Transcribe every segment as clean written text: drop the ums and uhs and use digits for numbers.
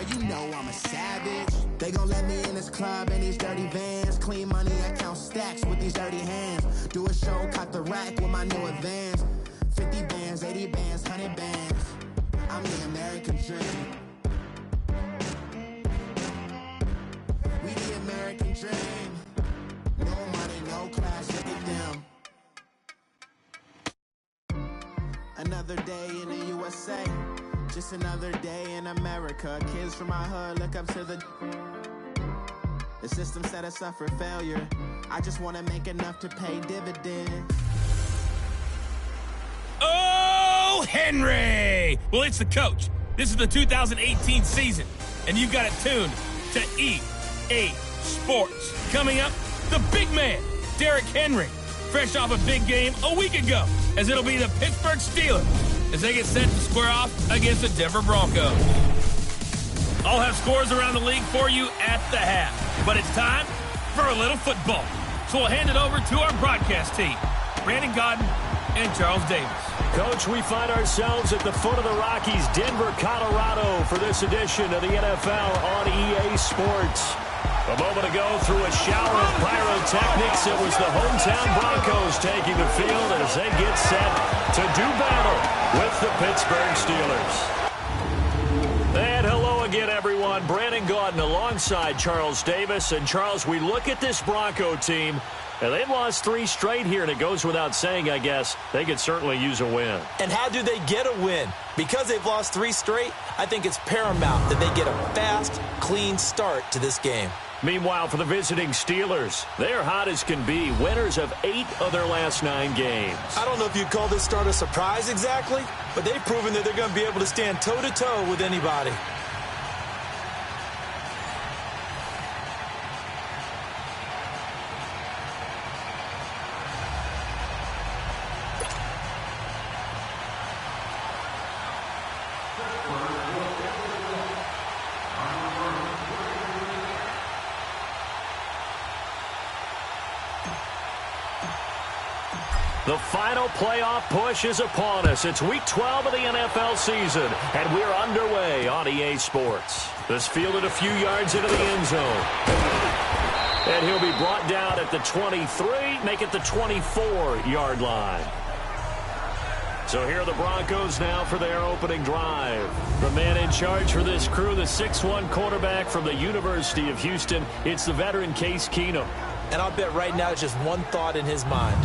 girl, you know I'm a savage. They gon' let me in this club in these dirty vans. Clean money, I count stacks with these dirty hands. Do a show, cop the rack with my new advance. 50 bands, 80 bands, 100 bands. I'm the American dream. We the American dream. No money, no class, look at them. Another day in the USA. Just another day in America. Kids from my hood look up to the system set us up for failure. I just want to make enough to pay dividends. Oh, Henry! Well, it's the coach. This is the 2018 season, and you've got it tuned to EA Sports. Coming up, the big man, Derrick Henry, fresh off a big game a week ago, as it'll be the Pittsburgh Steelers as they get set to square off against the Denver Broncos. I'll have scores around the league for you at the half, but it's time for a little football. So we'll hand it over to our broadcast team, Brandon Godden and Charles Davis. Coach, we find ourselves at the foot of the Rockies, Denver, Colorado, for this edition of the NFL on EA Sports. A moment ago, through a shower of pyrotechnics, it was the hometown Broncos taking the field as they get set to do battle with the Pittsburgh Steelers. And hello again, everyone. Brandon Gaudin alongside Charles Davis. And, Charles, we look at this Bronco team, and they've lost 3 straight here, and it goes without saying, I guess, they could certainly use a win. And how do they get a win? Because they've lost 3 straight, I think it's paramount that they get a fast, clean start to this game. Meanwhile, for the visiting Steelers, they're hot as can be, winners of 8 of their last 9 games. I don't know if you'd call this start a surprise exactly, but they've proven that they're going to be able to stand toe-to-toe with anybody. The final playoff push is upon us. It's Week 12 of the NFL season, and we're underway on EA Sports. This fielded a few yards into the end zone. And he'll be brought down at the 23, make it the 24-yard line. So here are the Broncos now for their opening drive. The man in charge for this crew, the 6'1 quarterback from the University of Houston, it's the veteran Case Keenum. And I'll bet right now it's just one thought in his mind.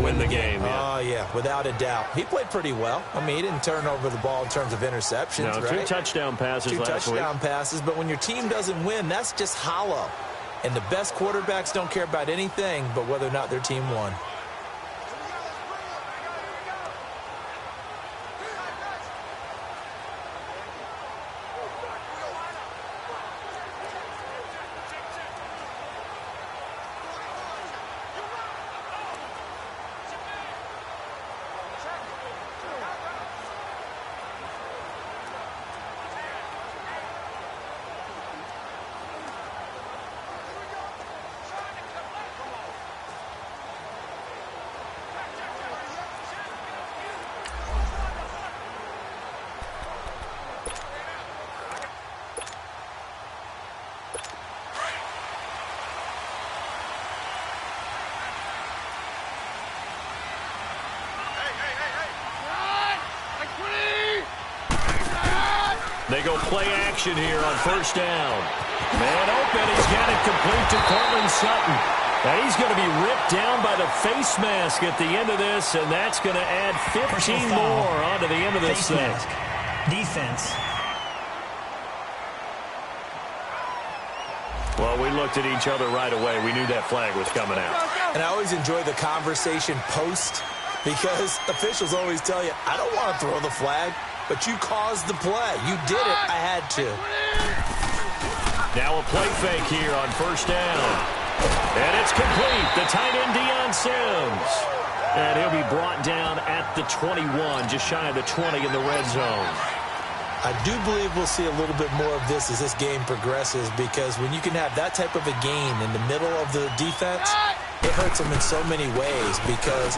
Win the game, yeah. Oh, yeah, without a doubt. He played pretty well. I mean, he didn't turn over the ball in terms of interceptions, no, right? 2 touchdown passes last week. 2 touchdown passes, but when your team doesn't win, that's just hollow. And the best quarterbacks don't care about anything but whether or not their team won. They go play action here on first down. Man open, he's got it complete to Cortland Sutton. And he's going to be ripped down by the face mask at the end of this, and that's going to add 15 more onto the end of this thing. Mask. Defense. Well, we looked at each other right away. We knew that flag was coming out. And I always enjoy the conversation post because officials always tell you, I don't want to throw the flag. But you caused the play. You did it. I had to. Now a play fake here on first down. And it's complete. The tight end, Deion Sims. And he'll be brought down at the 21, just shy of the 20 in the red zone. I do believe we'll see a little bit more of this as this game progresses because when you can have that type of a gain in the middle of the defense, it hurts them in so many ways because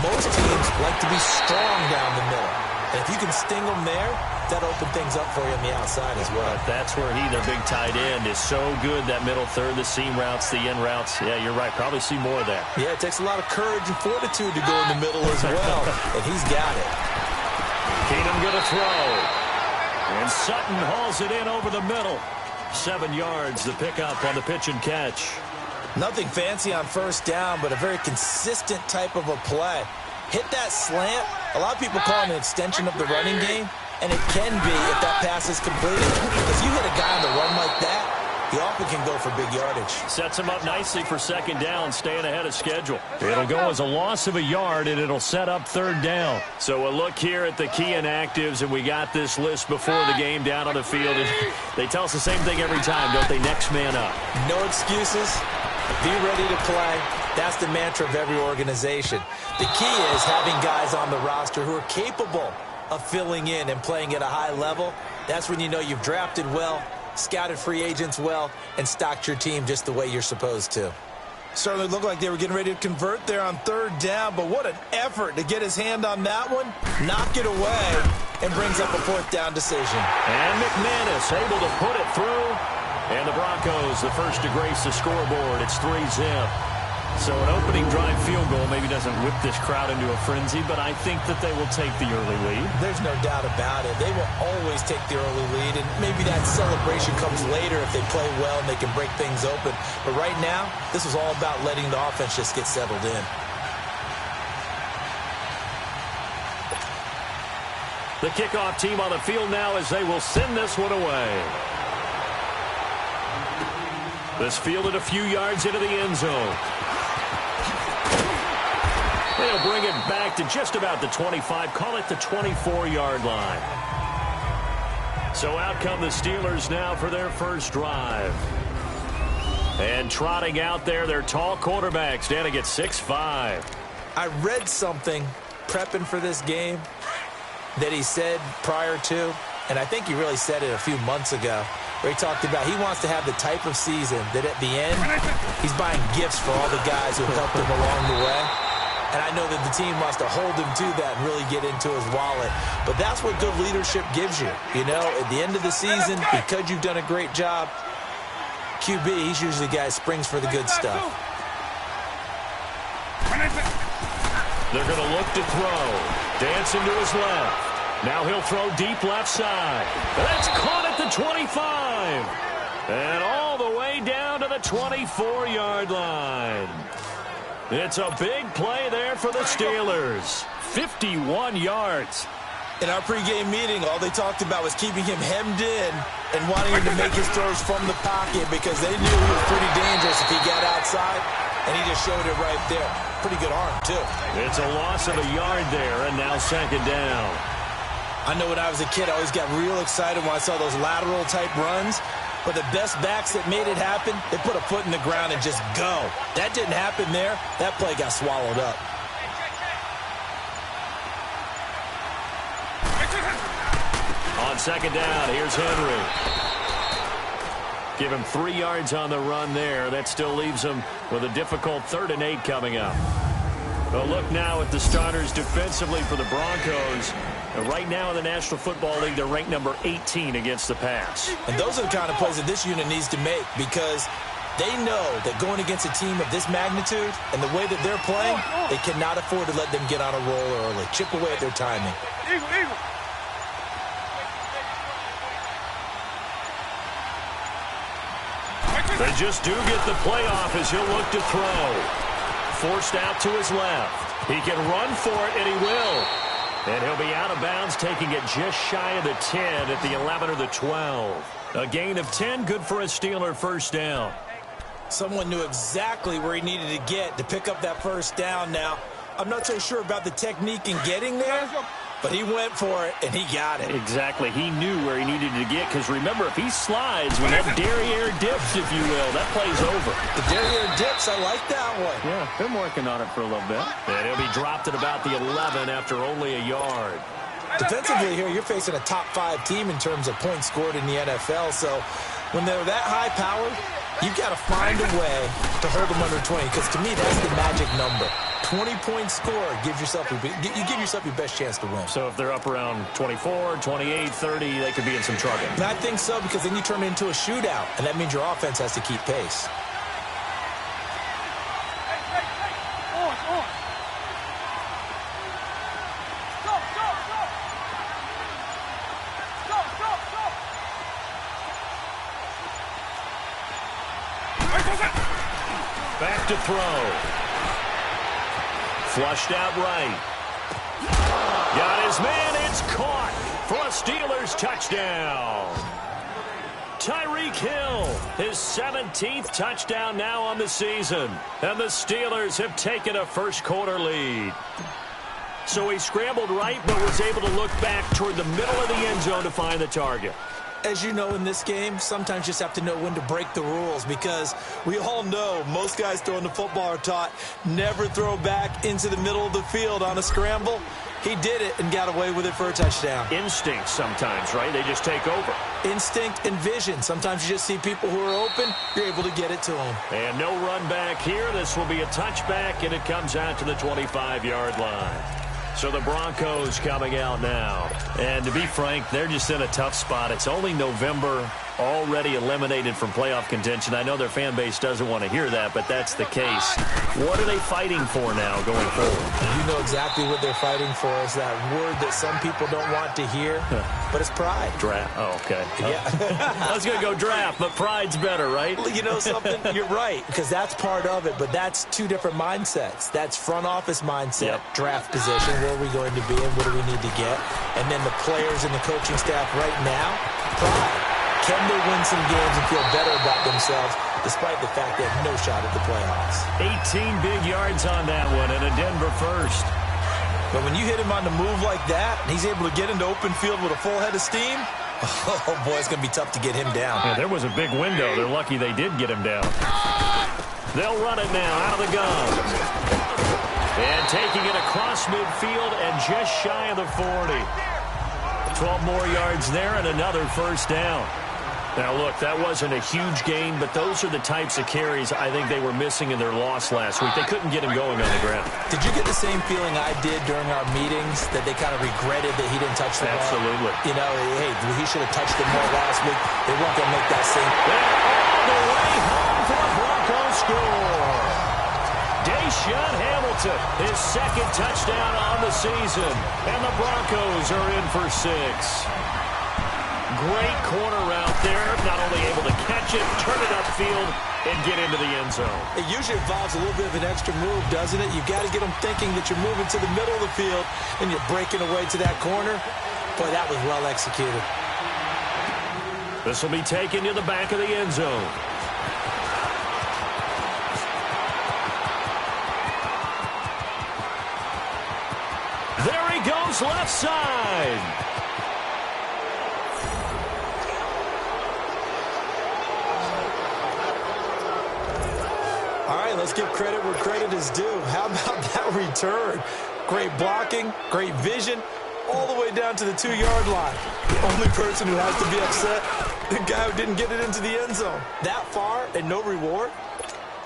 most teams like to be strong down the middle. And if you can sting them there, that'll open things up for you on the outside as well. That's where he, the big tight end, is so good, that middle third, the seam routes, the in routes. Yeah, you're right. Probably see more of that. Yeah, it takes a lot of courage and fortitude to go in the middle as well, and he's got it. Keenum going to throw. And Sutton hauls it in over the middle. 7 yards, the pickup on the pitch and catch. Nothing fancy on first down, but a very consistent type of a play. Hit that slant. A lot of people call it an extension of the running game, and it can be if that pass is completed. If you hit a guy on the run like that, he often can go for big yardage. Sets him up nicely for second down, staying ahead of schedule. It'll go as a loss of a yard, and it'll set up third down. So a look here at the key inactives, and we got this list before the game down on the field. And they tell us the same thing every time, don't they? Next man up. No excuses. Be ready to play. That's the mantra of every organization. The key is having guys on the roster who are capable of filling in and playing at a high level. That's when you know you've drafted well, scouted free agents well, and stocked your team just the way you're supposed to. Certainly looked like they were getting ready to convert there on third down, but what an effort to get his hand on that one, knock it away, and brings up a fourth down decision. And McManus able to put it through. And the Broncos, the first to grace the scoreboard. It's 3-zip. So an opening drive field goal maybe doesn't whip this crowd into a frenzy, but I think that they will take the early lead. There's no doubt about it. They will always take the early lead, and maybe that celebration comes later if they play well and they can break things open. But right now, this is all about letting the offense just get settled in. The kickoff team on the field now as they will send this one away. This fielded a few yards into the end zone. They'll bring it back to just about the 25. Call it the 24-yard line. So out come the Steelers now for their first drive. And trotting out there, their tall quarterback standing at 6'5". I read something prepping for this game that he said prior to, and I think he really said it a few months ago, where he talked about he wants to have the type of season that at the end, he's buying gifts for all the guys who have helped him along the way. And I know that the team wants to hold him to that and really get into his wallet. But that's what good leadership gives you. You know, at the end of the season, because you've done a great job, QB, he's usually the guy who springs for the good stuff. They're going to look to throw. Dancing to his left. Now he'll throw deep left side. That's caught at the 25. And all the way down to the 24-yard line. It's a big play there for the Steelers. 51 yards. In our pregame meeting, all they talked about was keeping him hemmed in and wanting him to make his throws from the pocket because they knew he was pretty dangerous if he got outside, and he just showed it right there. Pretty good arm, too. It's a loss of a yard there, and now second down. I know when I was a kid, I always got real excited when I saw those lateral-type runs. But the best backs that made it happen, they put a foot in the ground and just go. That didn't happen there. That play got swallowed up. On second down, here's Henry. Give him 3 yards on the run there. That still leaves him with a difficult 3rd and 8 coming up. A look now at the starters defensively for the Broncos. Right now in the National Football League, they're ranked number 18 against the pass. And those are the kind of plays that this unit needs to make because they know that going against a team of this magnitude and the way that they're playing, they cannot afford to let them get on a roll early. Chip away at their timing. They just do get the playoff as he'll look to throw. Forced out to his left. He can run for it, and he will. And he'll be out of bounds, taking it just shy of the 10 at the 11 or the 12. A gain of 10, good for a Steeler first down. Someone knew exactly where he needed to get to pick up that first down now. I'm not so sure about the technique in getting there, but he went for it, and he got it. Exactly. He knew where he needed to get, because remember, if he slides with that derriere dips, if you will, that play's over. The derriere dips, I like that one. Yeah, been working on it for a little bit. And he'll be dropped at about the 11 after only a yard. Defensively here, you're facing a top 5 team in terms of points scored in the NFL, so when they're that high-powered, you've got to find a way to hold them under 20, because to me, that's the magic number. 20-point score gives yourself you give yourself your best chance to win. So if they're up around 24, 28, 30, they could be in some trouble. And I think so, because then you turn it into a shootout, and that means your offense has to keep pace. Back to throw. Flushed out right. Got his man. It's caught for a Steelers touchdown. Tyreek Hill, his 17th touchdown now on the season. And the Steelers have taken a first-quarter lead. So he scrambled right, but was able to look back toward the middle of the end zone to find the target. As you know, in this game, sometimes you just have to know when to break the rules, because we all know most guys throwing the football are taught never throw back into the middle of the field on a scramble. He did it and got away with it for a touchdown. Instinct sometimes, right? They just take over. Instinct and vision. Sometimes you just see people who are open, you're able to get it to them. And no run back here. This will be a touchback, and it comes out to the 25-yard line. So the Broncos coming out now. And to be frank, they're just in a tough spot. It's only November, already eliminated from playoff contention. I know their fan base doesn't want to hear that, but that's the case. What are they fighting for now going forward? You know exactly what they're fighting for. Is that word that some people don't want to hear, but it's pride. Draft. Oh, okay. Yeah. I was going to go draft, but pride's better, right? You know something? You're right, because that's part of it, but that's two different mindsets. That's front office mindset, draft position, where are we going to be and what do we need to get? And then the players and the coaching staff right now, pride. Can they win some games and feel better about themselves despite the fact they have no shot at the playoffs? 18 big yards on that one and a Denver first. But when you hit him on the move like that, and he's able to get into open field with a full head of steam, oh, boy, it's going to be tough to get him down. Yeah, there was a big window. They're lucky they did get him down. They'll run it now out of the gun. And taking it across midfield and just shy of the 40. 12 more yards there and another first down. Now, look, that wasn't a huge gain, but those are the types of carries I think they were missing in their loss last week. They couldn't get him going on the ground. Did you get the same feeling I did during our meetings, that they kind of regretted that he didn't touch the ball? Absolutely. You know, hey, he should have touched it more last week. They weren't going to make that same. All the way home for a Broncos score. Deshaun Hamilton, his second touchdown on the season. And the Broncos are in for 6. Great corner route there. Not only able to catch it, turn it upfield, and get into the end zone. It usually involves a little bit of an extra move, doesn't it? You've got to get them thinking that you're moving to the middle of the field and you're breaking away to that corner. Boy, that was well executed. This will be taken to the back of the end zone. There he goes, left side. All right, let's give credit where credit is due. How about that return? Great blocking, great vision, all the way down to the 2-yard line. The only person who has to be upset, the guy who didn't get it into the end zone. That far and no reward?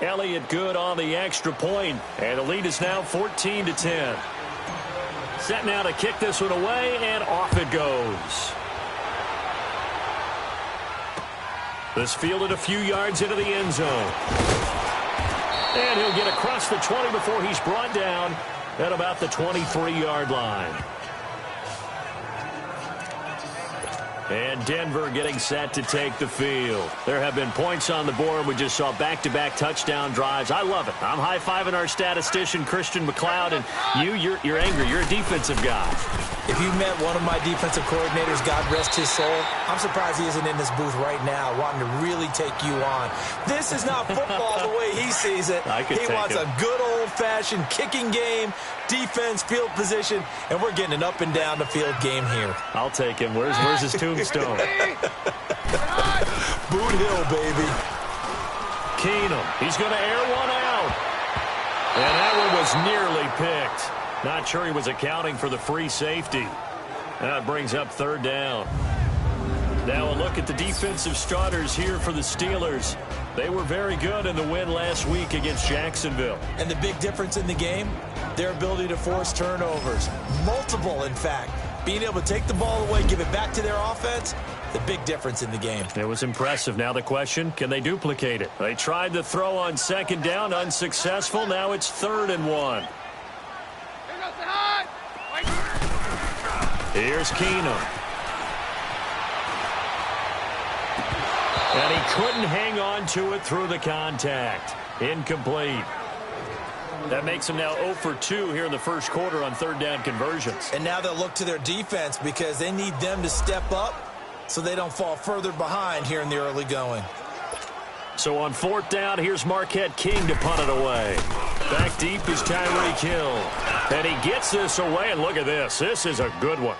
Elliott good on the extra point, and the lead is now 14-10. Set now to kick this one away, and off it goes. This fielded a few yards into the end zone. And he'll get across the 20 before he's brought down at about the 23-yard line. And Denver getting set to take the field. There have been points on the board. We just saw back-to-back touchdown drives. I love it. I'm high-fiving our statistician, Christian McLeod, and you're angry. You're a defensive guy. If you met one of my defensive coordinators, God rest his soul, I'm surprised he isn't in this booth right now wanting to really take you on. This is not football the way he sees it. He wants a good old-fashioned kicking game, defense, field position, and we're getting an up-and-down-the-field game here. I'll take him. Where's his tombstone? Boot Hill, baby. Keenum. He's going to air one out. And that one was nearly picked. Not sure he was accounting for the free safety. That brings up third down. Now a look at the defensive starters here for the Steelers. They were very good in the win last week against Jacksonville. And the big difference in the game, their ability to force turnovers. Multiple, in fact. Being able to take the ball away, give it back to their offense, the big difference in the game. It was impressive. Now the question, can they duplicate it? They tried the throw on second down, unsuccessful. Now it's 3rd and 1. Here's Keenum. And he couldn't hang on to it through the contact. Incomplete. That makes him now 0 for 2 here in the first quarter on 3rd down conversions. And now they'll look to their defense because they need them to step up so they don't fall further behind here in the early going. So on 4th down, here's Marquette King to punt it away. Back deep is Tyreek Hill. And he gets this away, and look at this. This is a good one.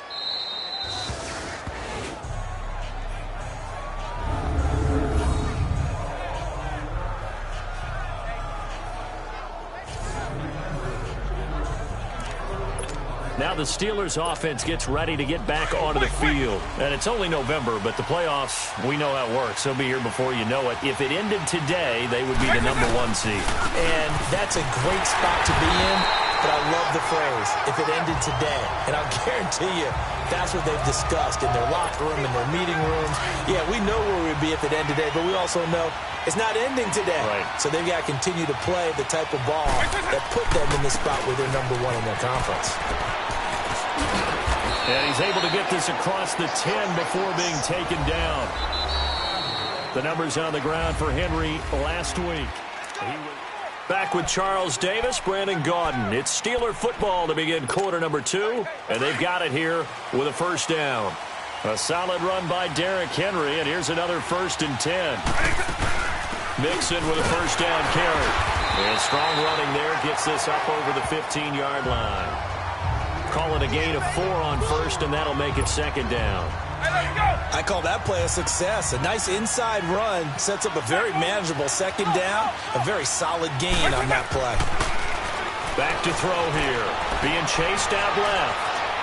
Now the Steelers offense gets ready to get back onto the field. And it's only November, but the playoffs, we know how it works. They'll be here before you know it. If it ended today, they would be the number 1 seed. And that's a great spot to be in, but I love the phrase, if it ended today. And I'll guarantee you, that's what they've discussed in their locker room, in their meeting rooms. Yeah, we know where we'd be if it ended today, but we also know it's not ending today. Right. So they've got to continue to play the type of ball that put them in the spot where they're number 1 in their conference. And he's able to get this across the 10 before being taken down. The numbers on the ground for Henry last week. Back with Charles Davis, Brandon Gaudin. It's Steeler football to begin quarter number 2, and they've got it here with a 1st down. A solid run by Derrick Henry, and here's another 1st and 10. Mixon with a 1st down carry. And strong running there gets this up over the 15-yard line. Call it a gain of 4 on 1st, and that'll make it 2nd down. I call that play a success. A nice inside run sets up a very manageable 2nd down. A very solid gain on that play. Back to throw here. Being chased out left.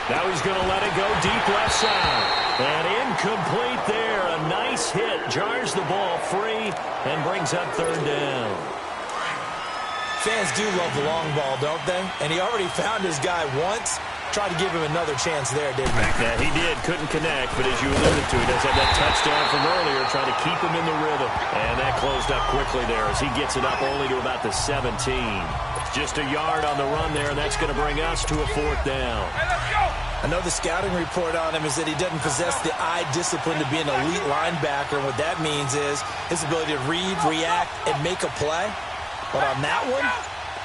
Now he's going to let it go deep left side. And incomplete there. A nice hit. Jars the ball free and brings up 3rd down. Fans do love the long ball, don't they? And he already found his guy once. Tried to give him another chance there, didn't he? Yeah, he did. Couldn't connect, but as you alluded to, he does have that touchdown from earlier, trying to keep him in the rhythm. And that closed up quickly there as he gets it up only to about the 17. Just a yard on the run there, and that's going to bring us to a 4th down. I know the scouting report on him is that he doesn't possess the eye discipline to be an elite linebacker. And what that means is his ability to read, react, and make a play. But on that one,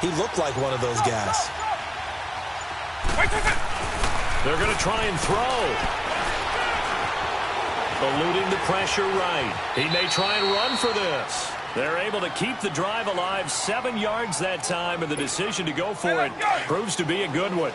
he looked like one of those guys. They're going to try and throw. Eluding the pressure right. He may try and run for this. They're able to keep the drive alive. 7 yards that time, and the decision to go for it proves to be a good one.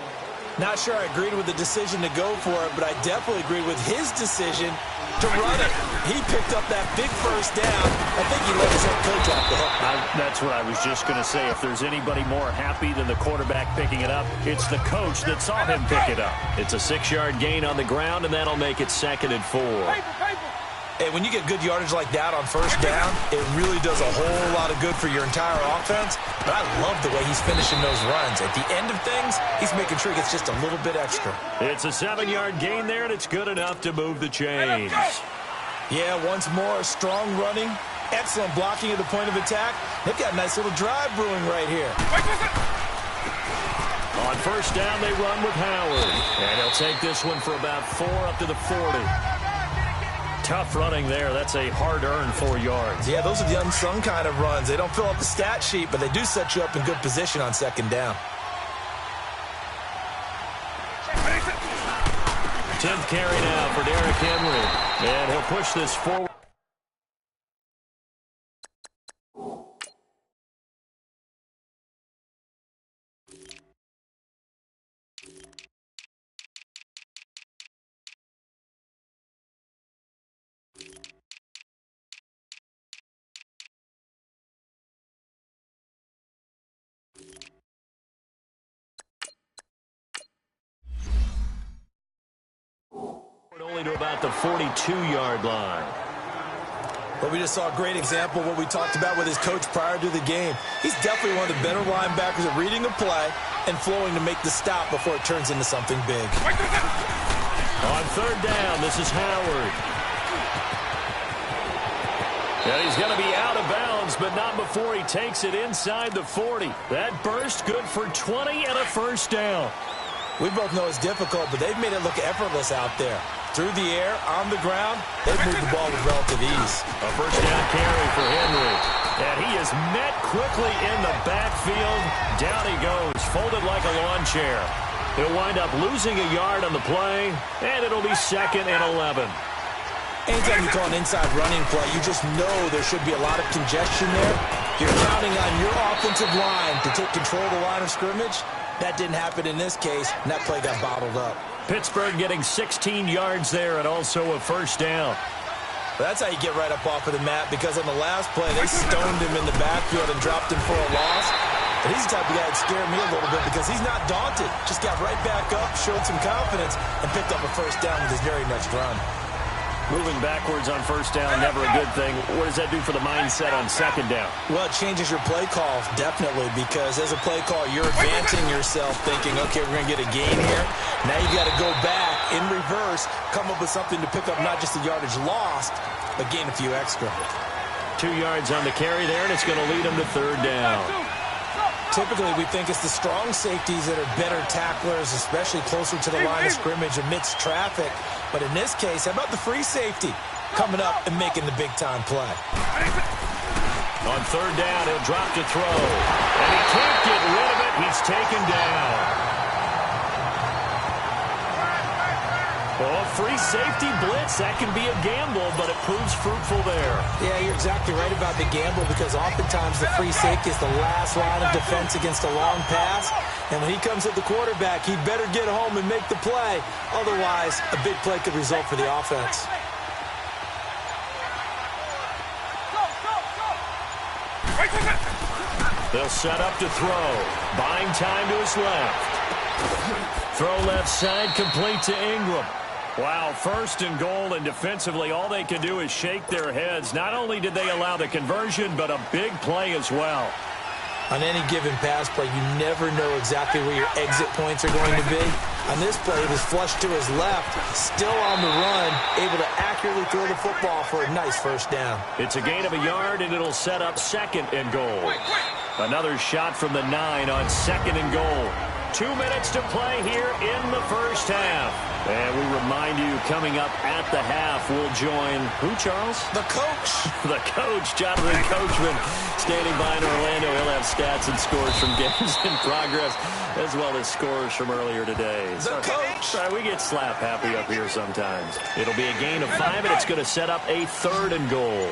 Not sure I agreed with the decision to go for it, but I definitely agreed with his decision to run it. He picked up that big 1st down. I think he let his head coach off the hook. That's what I was just going to say. If there's anybody more happy than the quarterback picking it up, it's the coach that saw him pick it up. It's a 6-yard gain on the ground, and that'll make it 2nd and 4. Hey, when you get good yardage like that on 1st down, it really does a whole lot of good for your entire offense. But I love the way he's finishing those runs. At the end of things, he's making sure he gets just a little bit extra. It's a 7-yard gain there, and it's good enough to move the chains. Yeah, once more, strong running, excellent blocking at the point of attack. They've got a nice little drive brewing right here. On 1st down, they run with Howard. And he'll take this one for about 4 up to the 40. Tough running there. That's a hard-earned 4 yards. Yeah, those are the unsung kind of runs. They don't fill up the stat sheet, but they do set you up in good position on 2nd down. 10th carry now for Derrick Henry. And he'll push this forward. Only to about the 42-yard line. But we just saw a great example of what we talked about with his coach prior to the game. He's definitely one of the better linebackers at reading the play, and flowing to make the stop before it turns into something big. On third down, this is Howard. And he's going to be out of bounds, but not before he takes it inside the 40. That burst good for 20 and a first down. We both know it's difficult, but they've made it look effortless out there. Through the air, on the ground, they've moved the ball with relative ease. A first down carry for Henry. And he is met quickly in the backfield. Down he goes, folded like a lawn chair. He'll wind up losing a yard on the play, and it'll be 2nd and 11. Anytime you call an inside running play, you just know there should be a lot of congestion there. You're counting on your offensive line to take control of the line of scrimmage. That didn't happen in this case, and that play got bottled up. Pittsburgh getting 16 yards there and also a first down. But that's how you get right up off of the mat, because on the last play, they stoned him in the backfield and dropped him for a loss. And he's the type of guy that scared me a little bit because he's not daunted. Just got right back up, showed some confidence, and picked up a first down with his very next run. Moving backwards on first down, never a good thing. What does that do for the mindset on second down? Well, it changes your play call, definitely, because as a play call, you're advancing yourself, thinking, okay, we're going to get a gain here. Now you got to go back in reverse, come up with something to pick up not just the yardage lost, but gain a few extra. 2 yards on the carry there, and it's going to lead him to third down. Typically, we think it's the strong safeties that are better tacklers, especially closer to the line of scrimmage amidst traffic. But in this case, how about the free safety coming up and making the big-time play? On third down, he'll drop to throw. And he can't get rid of it. He's taken down. Oh, free safety blitz. That can be a gamble, but it proves fruitful there. Yeah, you're exactly right about the gamble, because oftentimes the free safety is the last line of defense against a long pass. And when he comes at the quarterback, he better get home and make the play. Otherwise, a big play could result for the offense. They'll set up to throw. Buying time to his left. Throw left side, complete to Ingram. Wow, 1st and goal, and defensively all they can do is shake their heads. Not only did they allow the conversion, but a big play as well. On any given pass play, you never know exactly where your exit points are going to be. On this play, it was flushed to his left, still on the run, able to accurately throw the football for a nice first down. It's a gain of a yard, and it'll set up 2nd and goal. Another shot from the 9 on 2nd and goal. 2 minutes to play here in the first half. And we remind you, coming up at the half, we'll join who, Charles? The coach. The coach, Jonathan Coachman, standing by in Orlando. He'll have stats and scores from games in progress, as well as scores from earlier today. The coach. Sorry, we get slap happy up here sometimes. It'll be a gain of 5, and it's going to set up a 3rd and goal.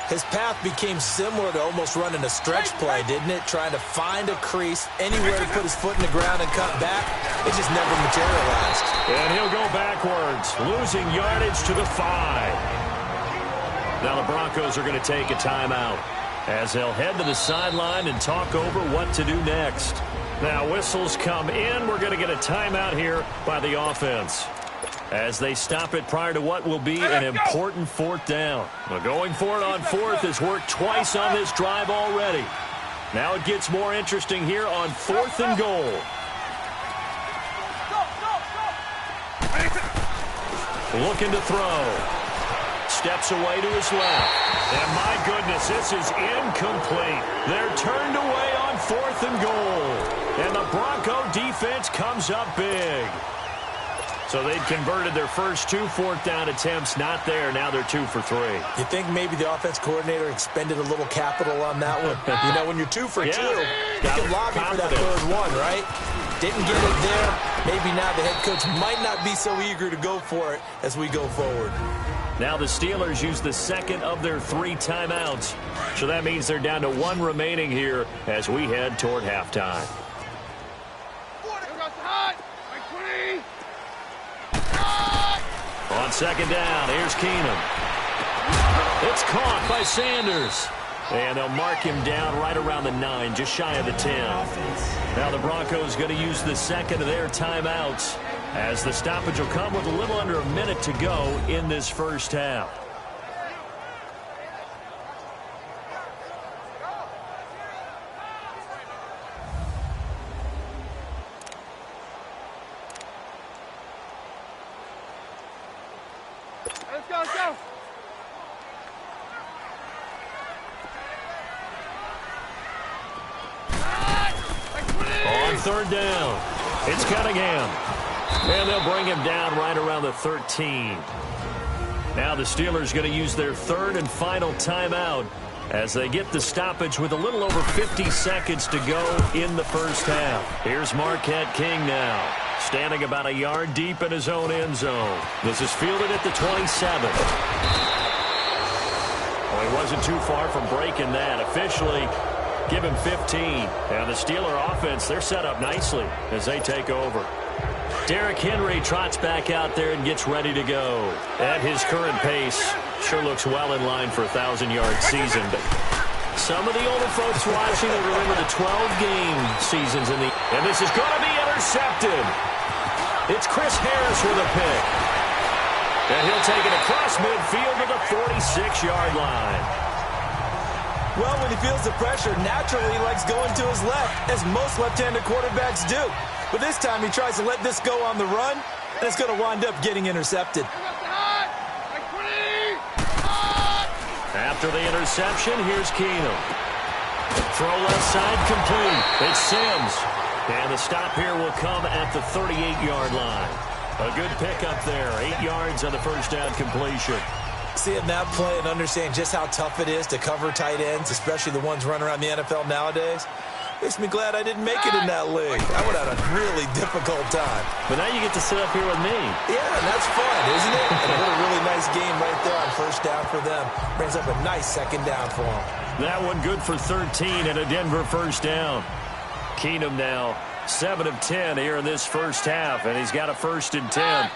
His path became similar to almost running a stretch play, didn't it? Trying to find a crease, anywhere to put his foot in the ground and cut back. It just never materialized. And he'll go backwards, losing yardage to the 5. Now the Broncos are going to take a timeout as they'll head to the sideline and talk over what to do next. Now whistles come in. We're going to get a timeout here by the offense as they stop it prior to what will be an important 4th down. Well, going for it on 4th has worked twice on this drive already. Now it gets more interesting here on 4th and goal. Looking to throw. Steps away to his left. And my goodness, this is incomplete. They're turned away on 4th and goal. And the Bronco defense comes up big. So they'd converted their first 2 4th down attempts. Not there. Now they're 2 for 3. You think maybe the offense coordinator expended a little capital on that one? You know, when you're 2 for 2, you can lobby for that 3rd one, right? Didn't get it there. Maybe now the head coach might not be so eager to go for it as we go forward. Now the Steelers use the 2nd of their 3 timeouts. So that means they're down to 1 remaining here as we head toward halftime. On 2nd down, here's Keenum. It's caught by Sanders. And they'll mark him down right around the 9, just shy of the 10. Now the Broncos going to use the 2nd of their timeouts as the stoppage will come with a little under a minute to go in this first half. third down. It's Cunningham. And they'll bring him down right around the 13. Now the Steelers going to use their third and final timeout as they get the stoppage with a little over 50 seconds to go in the first half. Here's Marquette King now, standing about a yard deep in his own end zone. This is fielded at the 27. Well, he wasn't too far from breaking that. Officially, give him 15. Now the Steeler offense, they're set up nicely as they take over. Derrick Henry trots back out there and gets ready to go. At his current pace, sure looks well in line for a 1,000-yard season. But some of the older folks watching will remember the 12-game seasons in the... And this is going to be intercepted. It's Chris Harris with a pick. And he'll take it across midfield to the 46-yard line. Well, when he feels the pressure, naturally he likes going to his left, as most left-handed quarterbacks do. But this time he tries to let this go on the run, and it's going to wind up getting intercepted. After the interception, here's Keenum. Throw left side complete. It's Sims. And the stop here will come at the 38-yard line. A good pickup there. 8 yards on the first down completion. Seeing that play and understanding just how tough it is to cover tight ends, especially the ones running around the NFL nowadays, makes me glad I didn't make it in that league. I would have had a really difficult time. But now you get to sit up here with me. Yeah, that's fun, isn't it? And what a really nice game right there on first down for them. Brings up a nice second down for them. That one good for 13 and a Denver first down. Keenum now 7 of 10 here in this first half, and he's got a 1st and 10.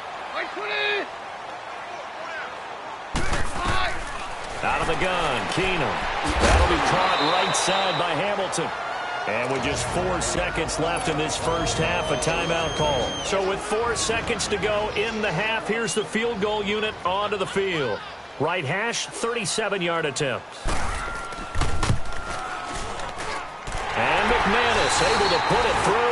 Out of the gun, Keenum. That'll be caught right side by Hamilton. And with just 4 seconds left in this first half, a timeout call. So with 4 seconds to go in the half, here's the field goal unit onto the field. Right hash, 37-yard attempt. And McManus able to put it through.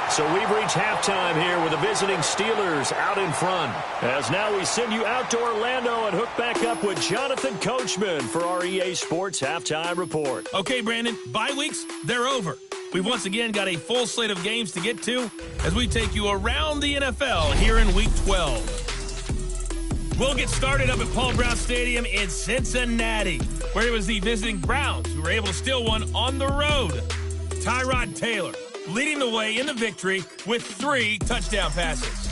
So we've reached halftime here with the visiting Steelers out in front. As now we send you out to Orlando and hook back up with Jonathan Coachman for our EA Sports Halftime Report. Okay, Brandon, bye weeks, they're over. We've once again got a full slate of games to get to as we take you around the NFL here in Week 12. We'll get started up at Paul Brown Stadium in Cincinnati, where it was the visiting Browns who were able to steal one on the road. Tyrod Taylor leading the way in the victory with 3 touchdown passes.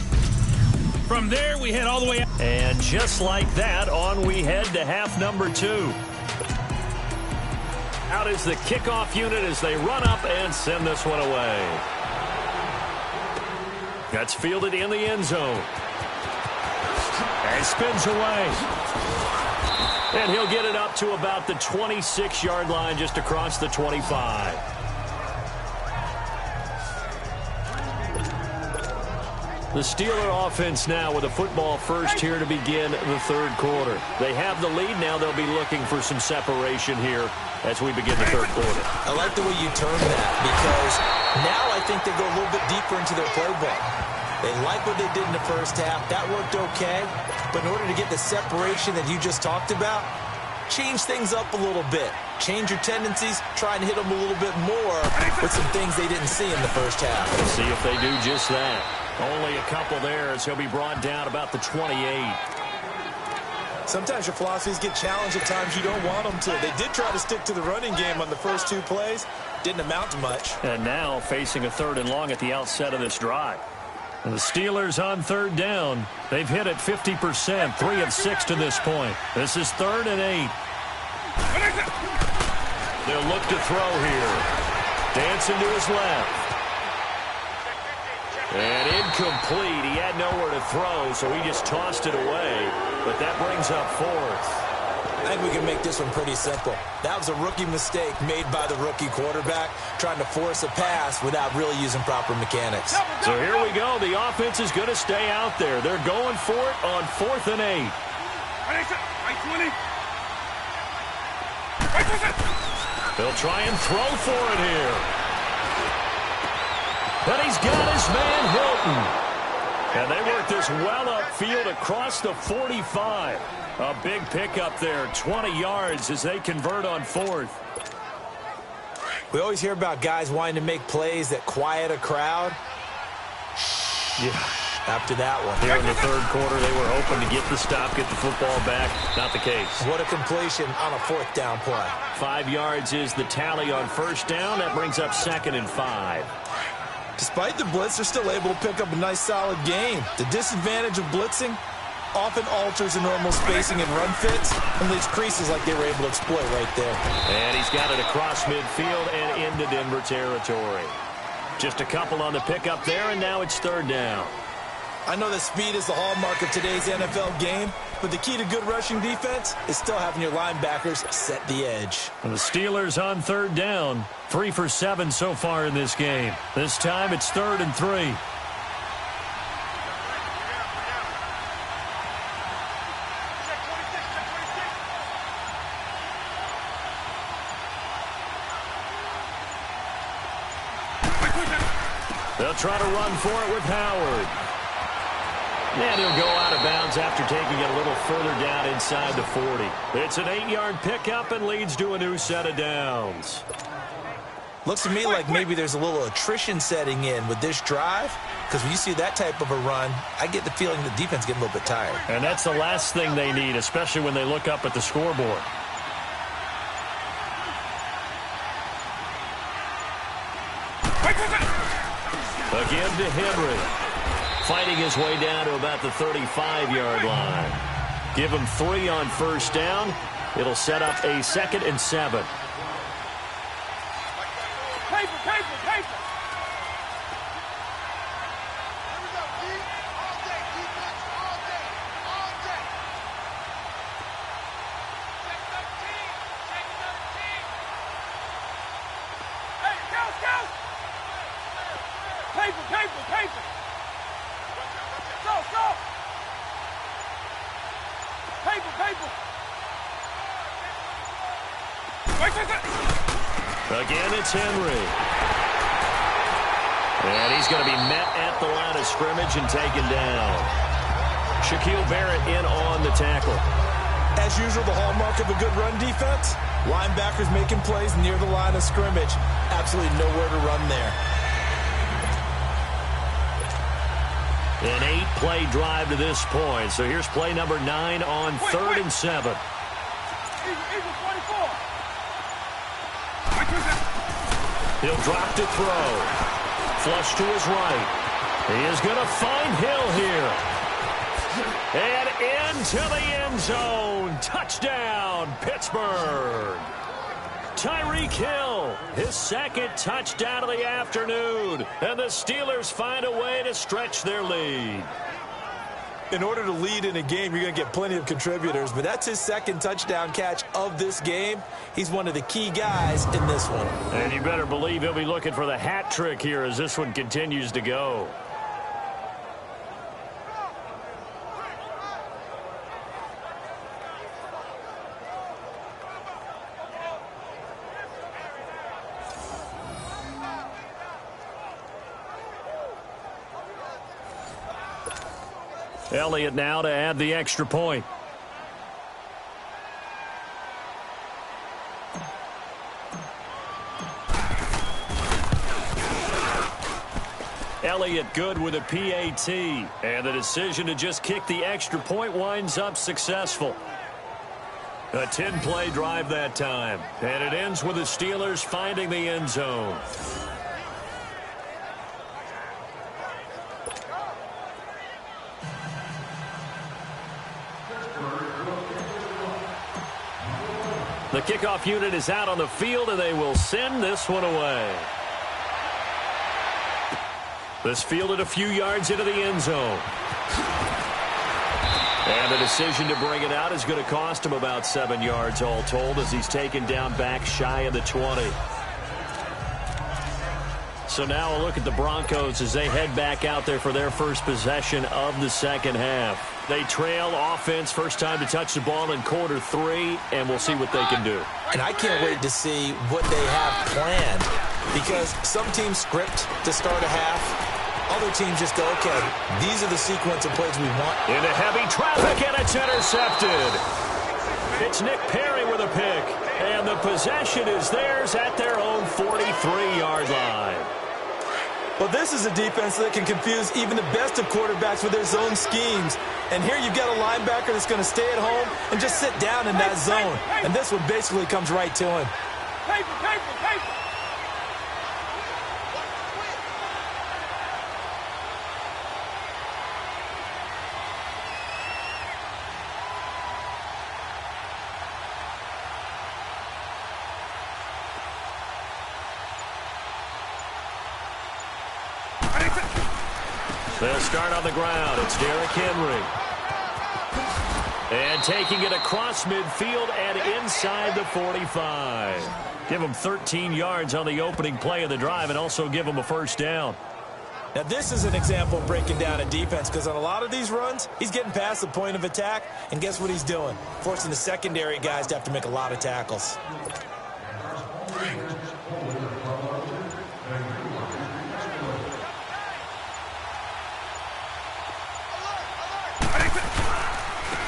From there, we head all the way out. And just like that, on we head to half number 2. Out is the kickoff unit as they run up and send this one away. That's fielded in the end zone. And spins away. And he'll get it up to about the 26-yard line just across the 25. The Steeler offense now with a football first here to begin the third quarter. They have the lead. Now they'll be looking for some separation here as we begin the third quarter. I like the way you term that because now I think they go a little bit deeper into their playbook. They like what they did in the first half. That worked okay. But in order to get the separation that you just talked about, change things up a little bit. Change your tendencies. Try and hit them a little bit more with some things they didn't see in the first half. Let's see if they do just that. Only a couple there as he'll be brought down about the 28. Sometimes your philosophies get challenged at times you don't want them to. They did try to stick to the running game on the first 2 plays. Didn't amount to much. And now facing a 3rd and long at the outset of this drive. And the Steelers on 3rd down. They've hit it 50%, 3 of 6 to this point. This is 3rd and 8. They'll look to throw here. Dancing to his left. And incomplete. He had nowhere to throw, so he just tossed it away. But that brings up 4th. I think we can make this one pretty simple. That was a rookie mistake made by the rookie quarterback, trying to force a pass without really using proper mechanics. So here we go. The offense is going to stay out there. They're going for it on 4th and 8. They'll try and throw for it here. And he's got his man Hilton. And they work this well upfield across the 45. A big pickup there, 20 yards as they convert on 4th. We always hear about guys wanting to make plays that quiet a crowd. Yeah. After that one. Here in the third quarter, they were hoping to get the stop, get the football back. Not the case. What a completion on a fourth down play. 5 yards is the tally on first down. That brings up 2nd and 5. Despite the blitz, they're still able to pick up a nice, solid gain. The disadvantage of blitzing often alters the normal spacing and run fits, and leaves creases like they were able to exploit right there. And he's got it across midfield and into Denver territory. Just a couple on the pickup there, and now it's 3rd down. I know that speed is the hallmark of today's NFL game, but the key to good rushing defense is still having your linebackers set the edge. And the Steelers on 3rd down. 3 for 7 so far in this game. This time it's 3rd and 3. They'll try to run for it with Howard. And he'll go out of bounds after taking it a little further down inside the 40. It's an 8-yard pickup and leads to a new set of downs. Looks to me like maybe there's a little attrition setting in with this drive, because when you see that type of a run, I get the feeling the defense getting a little bit tired. And that's the last thing they need, especially when they look up at the scoreboard. Again to Henry. Fighting his way down to about the 35-yard line. Give him 3 on first down. It'll set up a 2nd and 7. Paper. Paper. Go. Paper. Again, it's Henry. And he's going to be met at the line of scrimmage and taken down. Shaquille Barrett in on the tackle. As usual, the hallmark of a good run defense, linebackers making plays near the line of scrimmage. Absolutely nowhere to run there. An 8-play drive to this point. So here's play number 9 on 3rd and 7. He'll drop to throw. Flush to his right. He is going to find Hill here. And into the end zone. Touchdown, Pittsburgh. Tyreek Hill, his 2nd touchdown of the afternoon. And the Steelers find a way to stretch their lead. In order to lead in a game, you're going to get plenty of contributors, but that's his 2nd touchdown catch of this game. He's one of the key guys in this one. And you better believe he'll be looking for the hat trick here as this one continues to go. Elliott now to add the extra point. Elliott good with a PAT. And the decision to just kick the extra point winds up successful. A 10-play drive that time. And it ends with the Steelers finding the end zone. The kickoff unit is out on the field, and they will send this one away. This fielded a few yards into the end zone. And the decision to bring it out is going to cost him about 7 yards all told as he's taken down back shy of the 20. So now a look at the Broncos as they head back out there for their first possession of the second half. They trail offense, first time to touch the ball in quarter 3, and we'll see what they can do. And I can't wait to see what they have planned, because some teams script to start a half. Other teams just go, okay, these are the sequence of plays we want. Into heavy traffic, and it's intercepted. It's Nick Perry with a pick. And the possession is theirs at their own 43-yard line. Well, this is a defense that can confuse even the best of quarterbacks with their zone schemes. And here you've got a linebacker that's going to stay at home and just sit down in that zone. And this one basically comes right to him. Paper. They'll start on the ground. It's Derrick Henry. And taking it across midfield and inside the 45. Give him 13 yards on the opening play of the drive and also give him a first down. Now, this is an example of breaking down a defense because on a lot of these runs, he's getting past the point of attack, and guess what he's doing? Forcing the secondary guys to have to make a lot of tackles.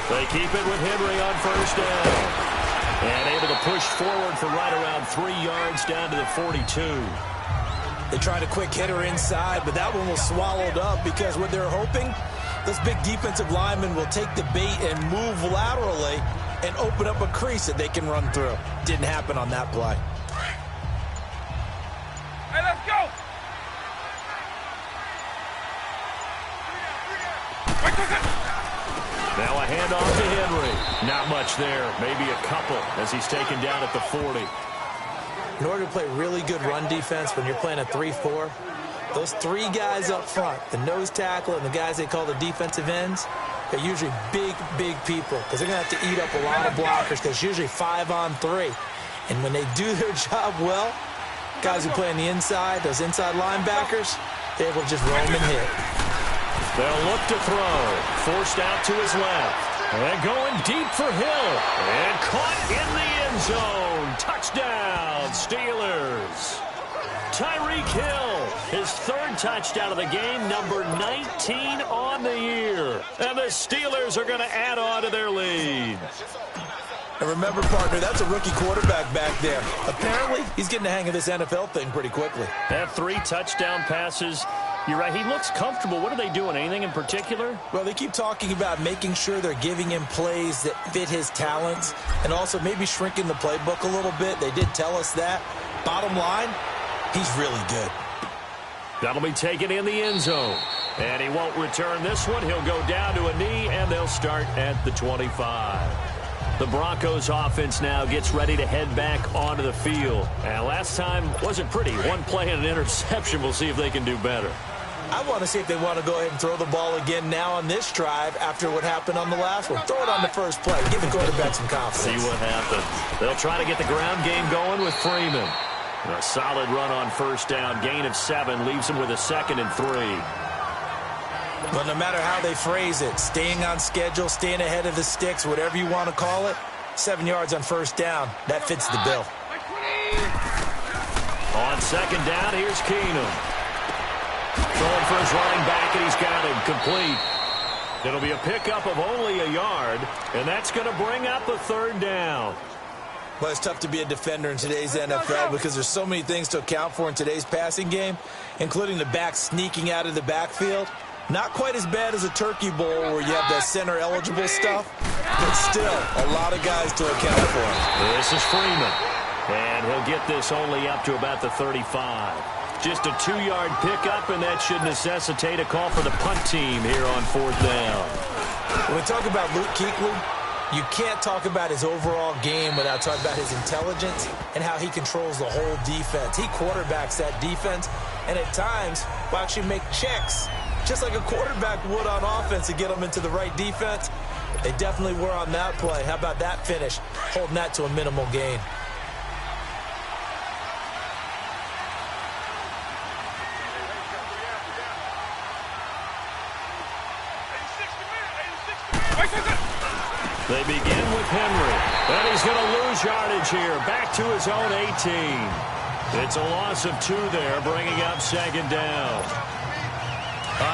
They keep it with Henry on first down. And able to push forward for right around 3 yards down to the 42. They tried a quick hitter inside, but that one was swallowed up because what they're hoping, those big defensive linemen will take the bait and move laterally and open up a crease that they can run through. Didn't happen on that play. Hey, let's go! Now a handoff to Henry. Not much there. Maybe a couple as he's taken down at the 40. In order to play really good run defense when you're playing a 3-4, those three guys up front, the nose tackle and the guys they call the defensive ends, they're usually big people because they're going to have to eat up a lot of blockers because it's usually 5-on-3. And when they do their job well, guys who play on the inside, those inside linebackers, they're able to just roam and hit. They'll look to throw. Forced out to his left. And going deep for Hill. And caught in the end zone. Touchdown, Steelers. Tyreek Hill, his third touchdown of the game, number 19 on the year. And the Steelers are going to add on to their lead. And remember, partner, that's a rookie quarterback back there. Apparently, he's getting the hang of this NFL thing pretty quickly. Had 3 touchdown passes. You're right, he looks comfortable. What are they doing? Anything in particular? Well, they keep talking about making sure they're giving him plays that fit his talents and also maybe shrinking the playbook a little bit. They did tell us that. Bottom line, he's really good. That'll be taken in the end zone. And he won't return this one. He'll go down to a knee, and they'll start at the 25. The Broncos offense now gets ready to head back onto the field. And last time wasn't pretty. One play and an interception. We'll see if they can do better. I want to see if they want to go ahead and throw the ball again now on this drive after what happened on the last one. Throw it on the first play. Give the quarterback some confidence. See what happens. They'll try to get the ground game going with Freeman. A solid run on first down. Gain of 7 leaves him with a 2nd and 3. But no matter how they phrase it, staying on schedule, staying ahead of the sticks, whatever you want to call it, 7 yards on first down, that fits the bill. On second down, here's Keenum. Throwing for his running back, and he's got him complete. It'll be a pickup of only a yard, and that's going to bring up a 3rd down. Well, it's tough to be a defender in today's NFL because there's so many things to account for in today's passing game, including the back sneaking out of the backfield. Not quite as bad as a turkey bowl where you have that center-eligible stuff, but still a lot of guys to account for. This is Freeman, and he'll get this only up to about the 35. Just a 2-yard pickup, and that should necessitate a call for the punt team here on 4th down. When we talk about Luke Kuechly, you can't talk about his overall game without talking about his intelligence and how he controls the whole defense. He quarterbacks that defense, and at times will actually make checks, just like a quarterback would on offense to get them into the right defense. They definitely were on that play. How about that finish? Holding that to a minimal gain. They begin with Henry, and he's going to lose yardage here, back to his own 18. It's a loss of 2 there, bringing up 2nd down.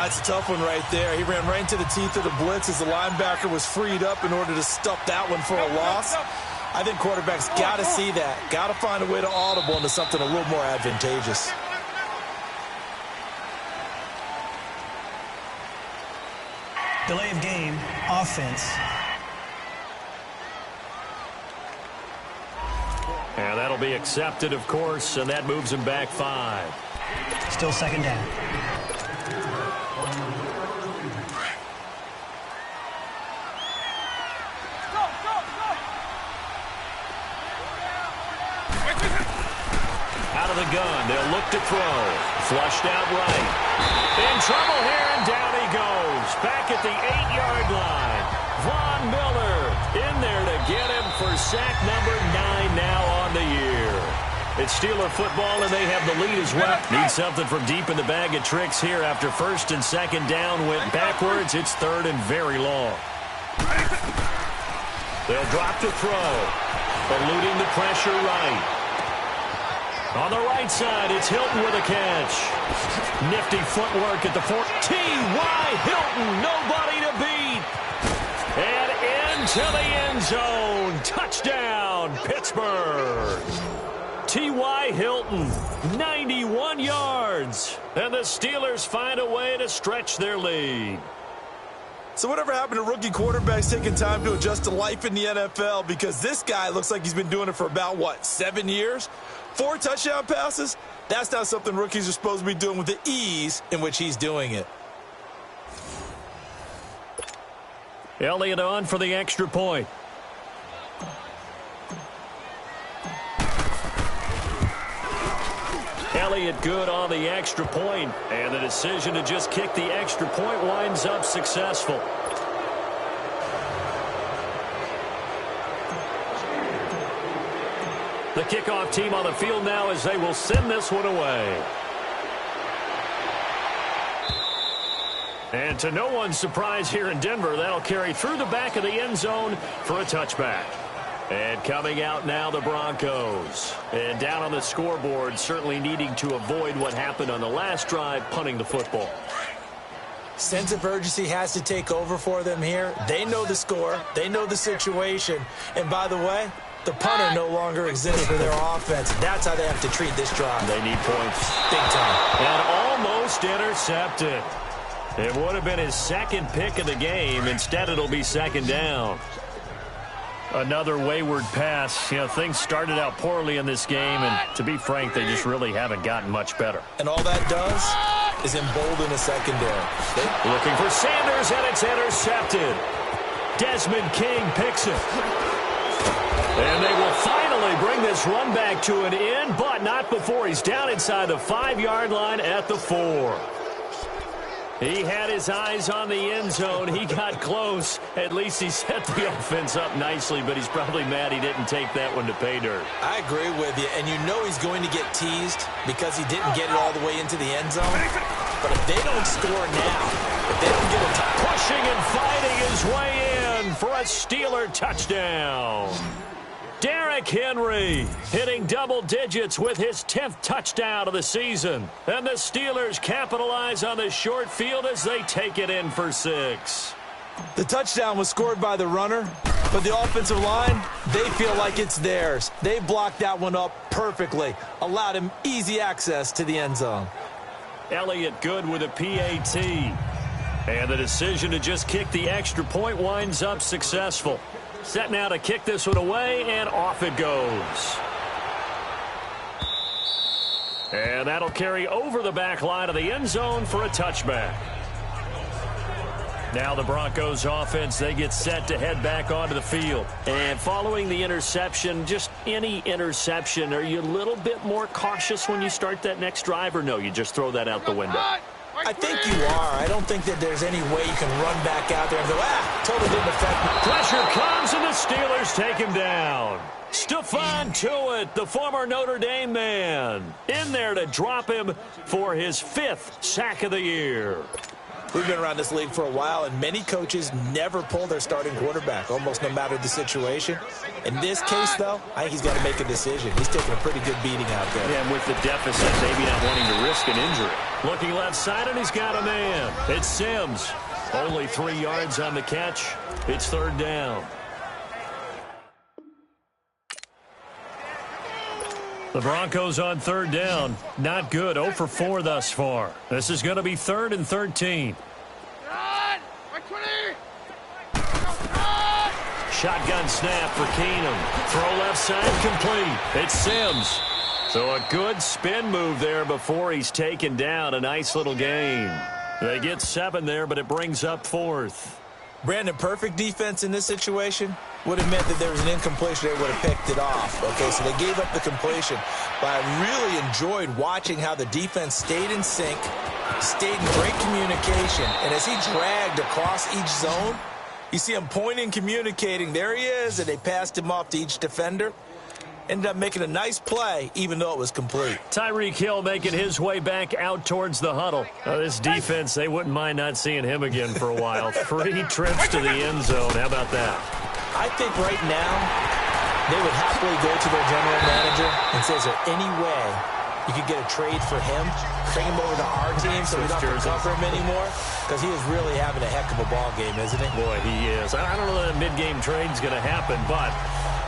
It's a tough one right there. He ran right into the teeth of the blitz as the linebacker was freed up in order to stuff that one for a loss. I think quarterbacks got to see that. Got to find a way to audible into something a little more advantageous. Delay of game, offense. And that'll be accepted, of course, and that moves him back 5. Still second down. Out of the gun, they'll look to throw. Flushed out right. In trouble here, and down he goes. Back at the 8-yard line. Von Miller in there to get him for sack number 9 now on the year. It's Steeler football, and they have the lead as well. Need something from deep in the bag of tricks here after first and second down went backwards. It's third and very long. They'll drop to throw. Eluding the pressure right. On the right side, it's Hilton with a catch. Nifty footwork at the 4. T.Y. Hilton, nobody to beat. And into the end zone. Touchdown, Pittsburgh. T.Y. Hilton, 91 yards. And the Steelers find a way to stretch their lead. So whatever happened to rookie quarterbacks taking time to adjust to life in the NFL? Because this guy looks like he's been doing it for about, 7 years? 4 touchdown passes? That's not something rookies are supposed to be doing with the ease in which he's doing it. Elliott on for the extra point. Elliott good on the extra point, and the decision to just kick the extra point winds up successful. The kickoff team on the field now as they will send this one away. And to no one's surprise here in Denver, that'll carry through the back of the end zone for a touchback. And coming out now, the Broncos. And down on the scoreboard, certainly needing to avoid what happened on the last drive, punting the football. Sense of urgency has to take over for them here. They know the score. They know the situation. And by the way, the punter no longer exists for their offense. That's how they have to treat this drive. They need points. Big time. And almost intercepted. It would have been his second pick of the game. Instead, it'll be second down. Another wayward pass. You know, things started out poorly in this game, and to be frank, they just really haven't gotten much better. And all that does is embolden a secondary. Looking for Sanders, and it's intercepted. Desmond King picks it. And they will finally bring this run back to an end, but not before he's down inside the 5-yard line at the 4. He had his eyes on the end zone. He got close. At least he set the offense up nicely, but he's probably mad he didn't take that one to pay dirt. I agree with you, and you know he's going to get teased because he didn't get it all the way into the end zone. But if they don't score now, if they don't get a touch, pushing and fighting his way in for a Steeler touchdown. Derrick Henry hitting double digits with his 10th touchdown of the season. And the Steelers capitalize on the short field as they take it in for 6. The touchdown was scored by the runner, but the offensive line, they feel like it's theirs. They blocked that one up perfectly, allowed him easy access to the end zone. Elliott good with a PAT. And the decision to just kick the extra point winds up successful. Set now to kick this one away, and off it goes. And that'll carry over the back line of the end zone for a touchback. Now the Broncos offense, they get set to head back onto the field. And following the interception, just any interception, are you a little bit more cautious when you start that next drive, or no, you just throw that out the window? I think you are. I don't think that there's any way you can run back out there and go, totally didn't affect me. Pressure comes, and the Steelers take him down. Stephon Tuitt, the former Notre Dame man, in there to drop him for his 5th sack of the year. We've been around this league for a while, and many coaches never pull their starting quarterback, almost no matter the situation. In this case, though, I think he's got to make a decision. He's taking a pretty good beating out there. Yeah, and with the deficit, maybe not wanting to risk an injury. Looking left side, and he's got a man. It's Sims. Only 3 yards on the catch. It's third down. The Broncos on third down. Not good. 0 for 4 thus far. This is going to be 3rd and 13. Shotgun snap for Keenum. Throw left side complete. It's Sims. So a good spin move there before he's taken down. A nice little gain. They get 7 there, but it brings up 4th. Brandon, perfect defense in this situation would have meant that there was an incompletion. They would have picked it off. Okay, so they gave up the completion. But I really enjoyed watching how the defense stayed in sync, stayed in great communication. And as he dragged across each zone, you see him pointing, communicating. There he is, and they passed him off to each defender. Ended up making a nice play, even though it was complete. Tyreek Hill making his way back out towards the huddle. This defense, they wouldn't mind not seeing him again for a while. 3 trips to the end zone. How about that? I think right now they would happily go to their general manager and say, is there any way you could get a trade for him? Bring him over to our team so we don't have to cover him anymore? Because he is really having a heck of a ball game, isn't he? Boy, he is. I don't know that a mid-game trade is going to happen, but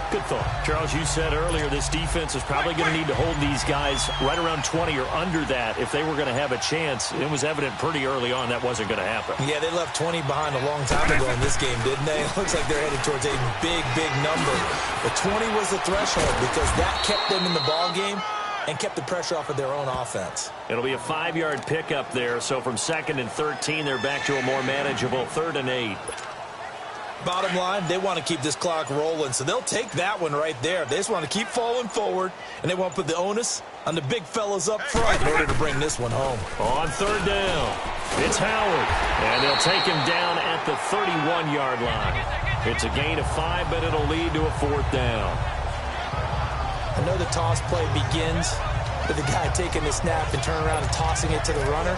good thought. Charles, you said earlier this defense is probably going to need to hold these guys right around 20 or under that if they were going to have a chance. It was evident pretty early on that wasn't going to happen. Yeah, they left 20 behind a long time ago in this game, didn't they? It looks like they're headed towards a big, big number. But 20 was the threshold because that kept them in the ball game and kept the pressure off of their own offense. It'll be a 5-yard pickup there, so from 2nd and 13, they're back to a more manageable 3rd and 8. Bottom line, they want to keep this clock rolling, so they'll take that one right there. They just want to keep falling forward, and they want to put the onus on the big fellas up front in order to bring this one home. On 3rd down, it's Howard, and they'll take him down at the 31-yard line. It's a gain of 5, but it'll lead to a 4th down. I know the toss play begins with the guy taking the snap and turning around and tossing it to the runner,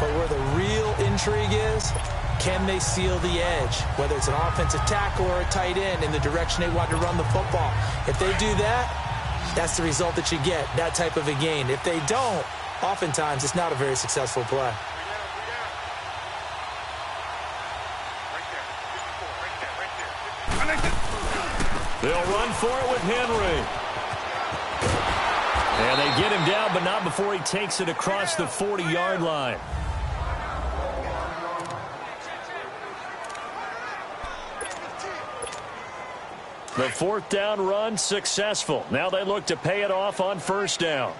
but where the real intrigue is, can they seal the edge, whether it's an offensive tackle or a tight end in the direction they want to run the football? If they do that, that's the result that you get, that type of a gain. If they don't, oftentimes it's not a very successful play. They'll run for it with Henry. And they get him down, but not before he takes it across the 40-yard line. The 4th down run successful. Now they look to pay it off on 1st down.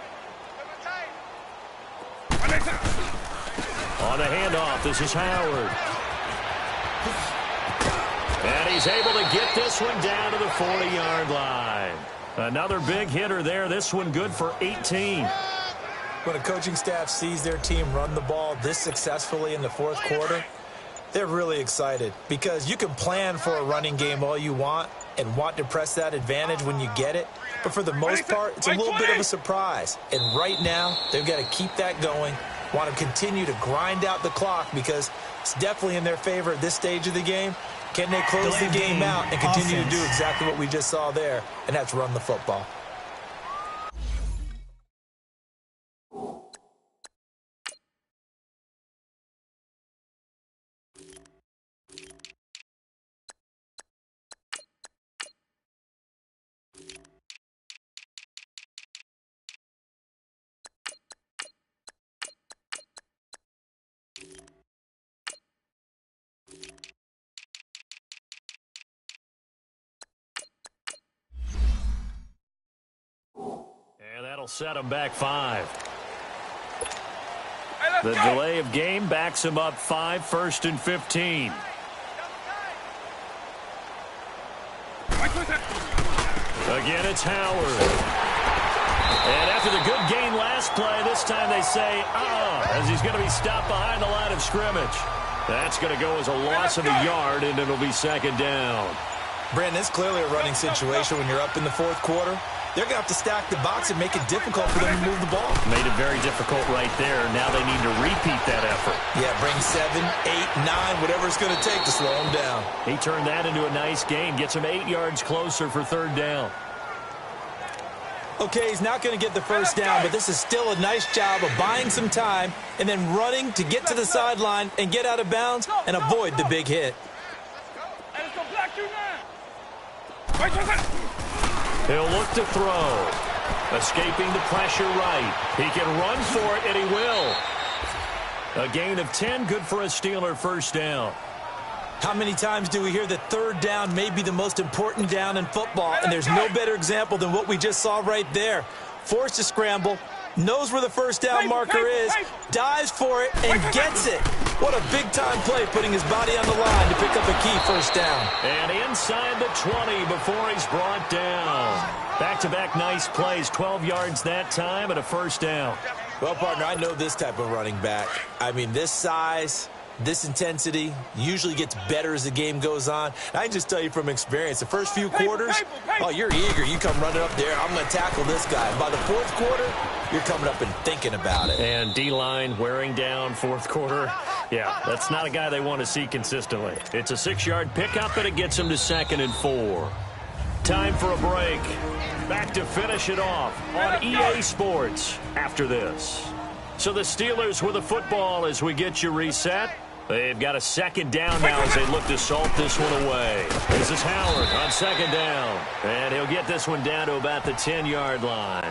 On the handoff, this is Howard. And he's able to get this one down to the 40-yard line. Another big hitter there. This one good for 18. When a coaching staff sees their team run the ball this successfully in the 4th quarter, they're really excited because you can plan for a running game all you want and want to press that advantage when you get it. But for the most part, it's a little bit of a surprise. And right now, they've got to keep that going, want to continue to grind out the clock because it's definitely in their favor at this stage of the game. Can they close the game out and continue to do exactly what we just saw there, and that's run the football? And that'll set him back 5. The delay of game backs him up 5, 1st and 15. Again, it's Howard. And after the good gain last play, this time they say, as he's going to be stopped behind the line of scrimmage. That's going to go as a loss of a yard, and it'll be 2nd down. Brandon, it's clearly a running situation when you're up in the 4th quarter. They're going to have to stack the box and make it difficult for them to move the ball. Made it very difficult right there. Now they need to repeat that effort. Yeah, bring 7, 8, 9, whatever it's going to take to slow them down. He turned that into a nice gain. Gets him 8 yards closer for 3rd down. Okay, he's not going to get the 1st down, but this is still a nice job of buying some time and then running to get to the sideline and get out of bounds and avoid the big hit. He'll look to throw. Escaping the pressure right. He can run for it, and he will. A gain of 10, good for a Steeler first down. How many times do we hear that third down may be the most important down in football, and there's no better example than what we just saw right there. Forced to scramble, knows where the first down marker is, dives for it, and gets it. What a big-time play, putting his body on the line to pick up a key first down. And inside the 20 before he's brought down. Back-to-back nice plays, 12 yards that time and a first down. Well, partner, I know this type of running back. I mean, this size, this intensity usually gets better as the game goes on. And I can just tell you from experience, the first few quarters, oh, you're eager. You come running up there, I'm going to tackle this guy. And by the fourth quarter, you're coming up and thinking about it. And D-line wearing down fourth quarter. Yeah, that's not a guy they want to see consistently. It's a 6-yard pickup, and it gets him to 2nd and 4. Time for a break. Back to finish it off on EA Sports after this. So the Steelers with the football as we get you reset. They've got a 2nd down now as they look to salt this one away. This is Howard on 2nd down. And he'll get this one down to about the 10-yard line.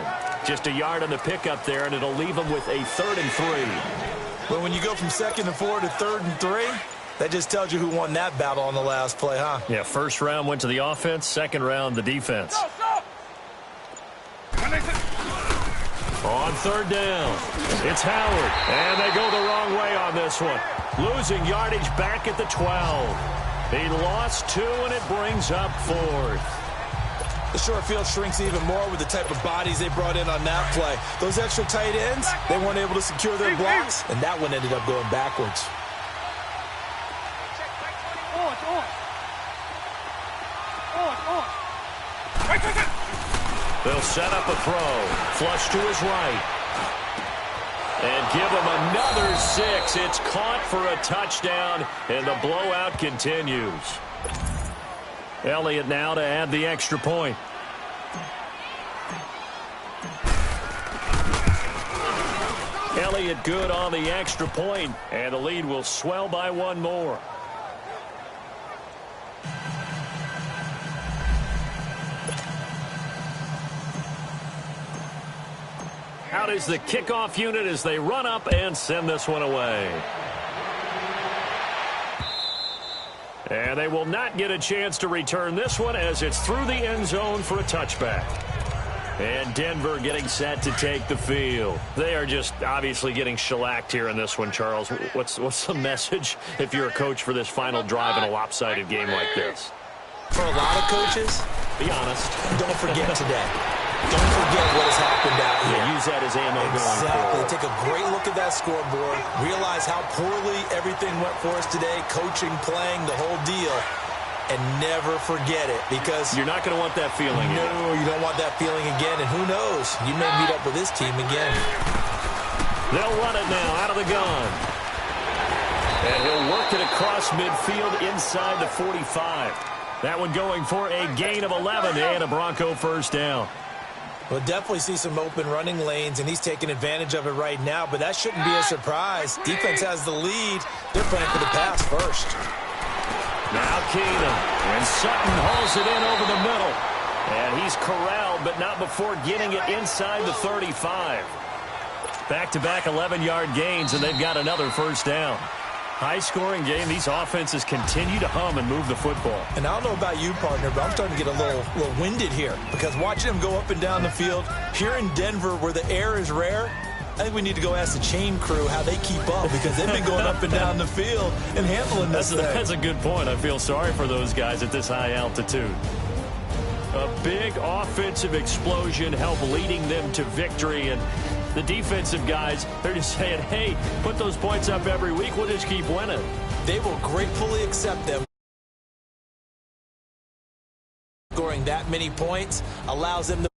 Just a yard on the pickup there, and it'll leave him with a 3rd and 3. But when you go from 2nd and 4 to 3rd and 3, that just tells you who won that battle on the last play, huh? Yeah, first round went to the offense, 2nd round the defense. On 3rd down, it's Howard, and they go the wrong way on this one. Losing yardage back at the 12. He lost 2, and it brings up 4th. The short field shrinks even more with the type of bodies they brought in on that play. Those extra tight ends, they weren't able to secure their blocks, and that one ended up going backwards. They'll set up a throw. Flush to his right. And give him another 6. It's caught for a touchdown, and the blowout continues. Elliott now to add the extra point. Elliott good on the extra point, and the lead will swell by 1 more. Out is the kickoff unit as they run up and send this one away. And they will not get a chance to return this one as it's through the end zone for a touchback. And Denver getting set to take the field. They are just obviously getting shellacked here in this one, Charles. What's the message if you're a coach for this final drive in a lopsided game like this? For a lot of coaches, be honest, don't forget today. Don't forget what has happened out here. Yeah, use that as ammo going forward. Take a great look at that scoreboard. Realize how poorly everything went for us today. Coaching, playing, the whole deal. And never forget it, because you're not going to want that feeling again. No, you don't want that feeling again. And who knows? You may meet up with this team again. They'll run it now out of the gun. And he'll work it across midfield inside the 45. That one going for a gain of 11 and a Bronco first down. We'll definitely see some open running lanes, and he's taking advantage of it right now, but that shouldn't be a surprise. Defense has the lead. They're playing for the pass first. Now Keenum, and Sutton hauls it in over the middle. And he's corralled, but not before getting it inside the 35. Back-to-back 11-yard gains, and they've got another first down. High-scoring game. These offenses continue to hum and move the football. And I don't know about you, partner, but I'm starting to get a little winded here, because watching them go up and down the field here in Denver where the air is rare, I think we need to go ask the chain crew how they keep up, because they've been going up and down the field and handling this thing. That's a good point. I feel sorry for those guys at this high altitude. A big offensive explosion helped leading them to victory, and the defensive guys, they're just saying, hey, put those points up every week. We'll just keep winning. They will gratefully accept them. Scoring that many points allows them to